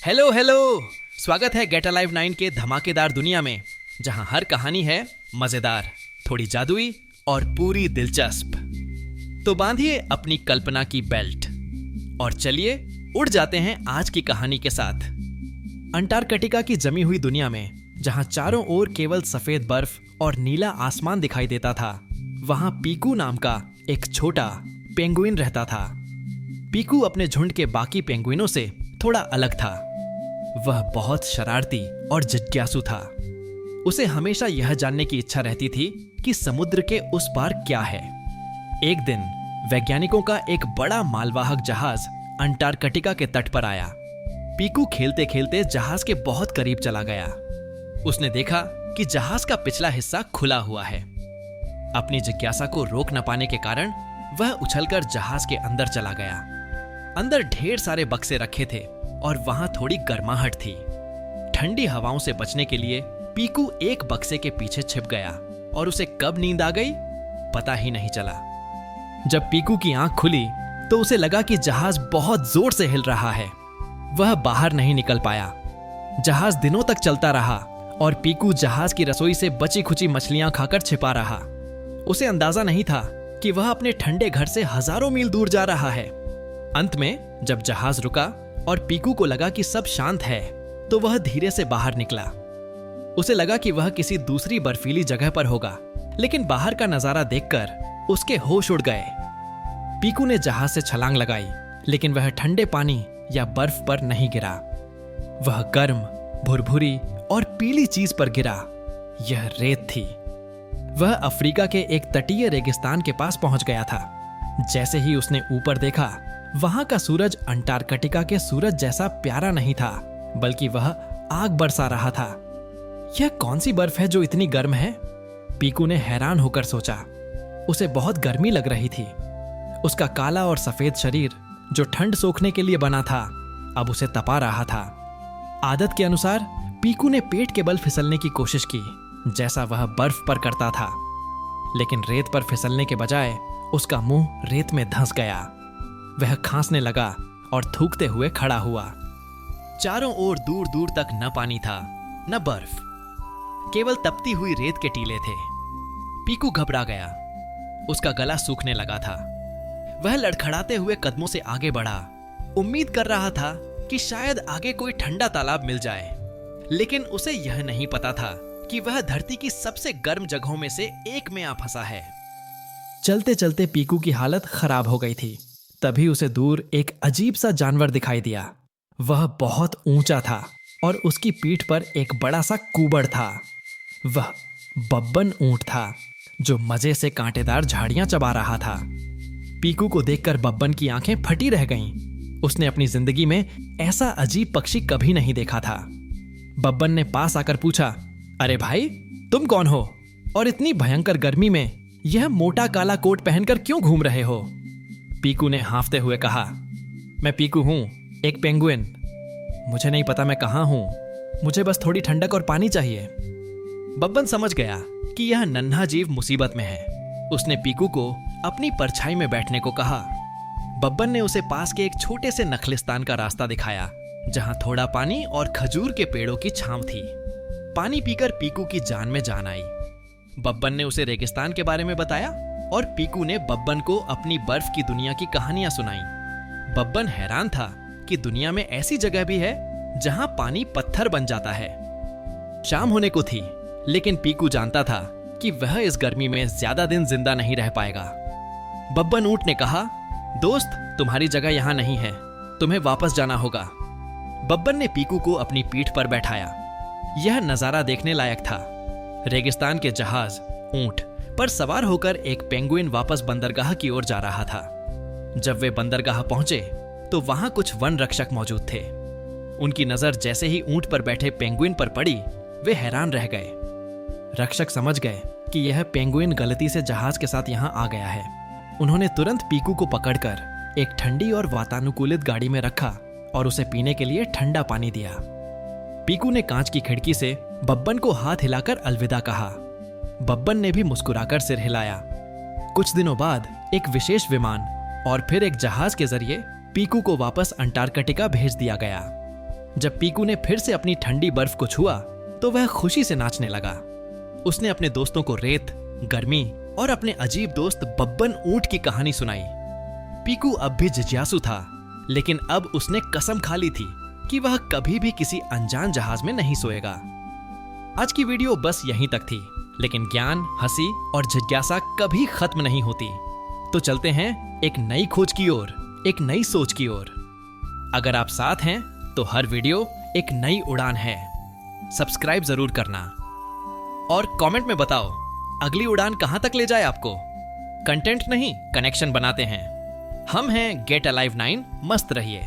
Hello hello. स्वागत है gate alive 9 के धमाकेदार दुनिया में, जहां हर कहानी है मजेदार, थोड़ी जादुई और पूरी दिलचस्प। तो बांधिए अपनी कल्पना की बेल्ट और चलिए उड़ जाते हैं आज की कहानी के साथ। अंटार्कटिका की जमी हुई दुनिया में, जहां चारों ओर केवल सफेद बर्फ और नीला आसमान दिखाई देता था, वहां पीकू नाम का एक छोटा पेंगुइन रहता था। पीकू अपने झुंड के बाकी पेंगुइनों से थोड़ा अलग था। वह बहुत शरारती और जिज्ञासु था। उसे हमेशा यह जानने की इच्छा रहती थी कि समुद्र के उस पार क्या है। एक दिन वैज्ञानिकों का एक बड़ा मालवाहक जहाज अंटार्कटिका के तट पर आया। पीकू खेलते खेलते जहाज के बहुत करीब चला गया। उसने देखा कि जहाज का पिछला हिस्सा खुला हुआ है। अपनी जिज्ञासा को रोक न पाने के कारण वह उछलकर जहाज के अंदर चला गया। अंदर ढेर सारे बक्से रखे थे और वहां थोड़ी गर्माहट थी। ठंडी हवाओं से बचने के लिए पीकू एक बक्से के पीछे छिप गया और उसे कब नींद आ गई पता ही नहीं चला। जब पीकू की आंख खुली तो उसे लगा कि जहाज बहुत जोर से हिल रहा है। वह बाहर नहीं निकल पाया। जहाज दिनों तक चलता रहा और पीकू जहाज की रसोई से बची खुची मछलियां खाकर छिपा रहा। उसे अंदाजा नहीं था कि वह अपने ठंडे घर से हजारों मील दूर जा रहा है। अंत में जब जहाज रुका और पीकू को लगा कि सब शांत है, तो वह धीरे से बाहर निकला। उसे लगा कि वह किसी दूसरी बर्फीली जगह पर होगा, लेकिन बाहर का नजारा देखकर उसके होश उड़ गए। पीकू ने जहाज से छलांग लगाई, लेकिन वह ठंडे पानी या बर्फ पर नहीं गिरा। वह गर्म, भुरभुरी और पीली चीज पर गिरा। यह रेत थी। वह अफ्रीका के एक तटीय रेगिस्तान के पास पहुंच गया था। जैसे ही उसने ऊपर देखा, वहां का सूरज अंटार्कटिका के सूरज जैसा प्यारा नहीं था, बल्कि वह आग बरसा रहा था। यह कौन सी बर्फ है जो इतनी गर्म है? पीकू ने हैरान होकर सोचा। उसे बहुत गर्मी लग रही थी। उसका काला और सफेद शरीर, जो ठंड सोखने के लिए बना था, अब उसे तपा रहा था। आदत के अनुसार पीकू ने पेट के बल फिसलने की कोशिश की, जैसा वह बर्फ पर करता था, लेकिन रेत पर फिसलने के बजाय उसका मुंह रेत में धंस गया। वह खांसने लगा और थूकते हुए खड़ा हुआ। चारों ओर दूर दूर तक न पानी था न बर्फ, केवल तपती हुई रेत के टीले थे। पीकू घबरा गया। उसका गला सूखने लगा था। वह लड़खड़ाते हुए कदमों से आगे बढ़ा। उम्मीद कर रहा था कि शायद आगे कोई ठंडा तालाब मिल जाए, लेकिन उसे यह नहीं पता था कि वह धरती की सबसे गर्म जगहों में से एक में आ फंसा है। चलते चलते पीकू की हालत खराब हो गई थी। तभी उसे दूर एक अजीब सा जानवर दिखाई दिया। वह बहुत ऊंचा था और उसकी पीठ पर एक बड़ा सा कूबड़ था। वह बब्बन ऊंट था, जो मजे से कांटेदार झाड़ियां चबा रहा था। पीकू को देखकर बब्बन की आंखें फटी रह गईं। उसने अपनी जिंदगी में ऐसा अजीब पक्षी कभी नहीं देखा था। बब्बन ने पास आकर पूछा, अरे भाई, तुम कौन हो और इतनी भयंकर गर्मी में यह मोटा काला कोट पहनकर क्यों घूम रहे हो? पीकू ने हांफते हुए कहा, मैं पीकू हूं, एक पेंगुइन। मुझे नहीं पता मैं कहां हूं। मुझे बस थोड़ी ठंडक और पानी चाहिए। बब्बन समझ गया कि यह नन्हा जीव मुसीबत में है। उसने पीकू को अपनी परछाई में बैठने को कहा। बब्बन ने उसे पास के एक छोटे से नखलिस्तान का रास्ता दिखाया, जहां थोड़ा पानी और खजूर के पेड़ों की छांव थी। पानी पीकर पीकू की जान में जान आई। बब्बन ने उसे रेगिस्तान के बारे में बताया और पीकू ने बब्बन को अपनी बर्फ की दुनिया की कहानियां सुनाई। बब्बन हैरान था कि दुनिया में ऐसी जगह भी है जहां पानी पत्थर बन जाता है। शाम होने को थी, लेकिन पीकू जानता था कि वह इस गर्मी में ज्यादा दिन जिंदा नहीं रह पाएगा। बब्बन ऊंट ने कहा, दोस्त, तुम्हारी जगह यहां नहीं है, तुम्हें वापस जाना होगा। बब्बन ने पीकू को अपनी पीठ पर बैठाया। यह नजारा देखने लायक था। रेगिस्तान के जहाज, ऊंट पर सवार होकर एक पेंगुइन वापस बंदरगाह की ओर जा रहा था। जब वे बंदरगाह पहुंचे तो वहां कुछ वन रक्षक मौजूद थे। उनकी नजर जैसे ही ऊंट पर बैठे पेंगुइन पर पड़ी, वे हैरान रह गए। रक्षक समझ गए कि यह पेंगुइन गलती से जहाज के साथ यहां आ गया है। उन्होंने तुरंत पीकू को पकड़कर एक ठंडी और वातानुकूलित गाड़ी में रखा और उसे पीने के लिए ठंडा पानी दिया। पीकू ने कांच की खिड़की से बब्बन को हाथ हिलाकर अलविदा कहा। बब्बन ने भी मुस्कुराकर सिर हिलाया। कुछ दिनों बाद एक विशेष विमान और फिर एक जहाज के जरिए पीकू को वापस अंटार्कटिका भेज दिया गया। जब पीकू ने फिर से अपनी ठंडी बर्फ को छुआ तो वह खुशी से नाचने लगा। उसने अपने दोस्तों को रेत, गर्मी और अपने अजीब दोस्त बब्बन ऊंट की कहानी सुनाई। पीकू अब भी जिज्ञासु था, लेकिन अब उसने कसम खा ली थी कि वह कभी भी किसी अनजान जहाज में नहीं सोएगा। आज की वीडियो बस यहीं तक थी, लेकिन ज्ञान, हंसी और जिज्ञासा कभी खत्म नहीं होती। तो चलते हैं एक नई खोज की ओर, एक नई सोच की ओर। अगर आप साथ हैं तो हर वीडियो एक नई उड़ान है। सब्सक्राइब जरूर करना और कमेंट में बताओ अगली उड़ान कहां तक ले जाए आपको। कंटेंट नहीं, कनेक्शन बनाते हैं। हम हैं गेट अलाइव 9। मस्त रहिए।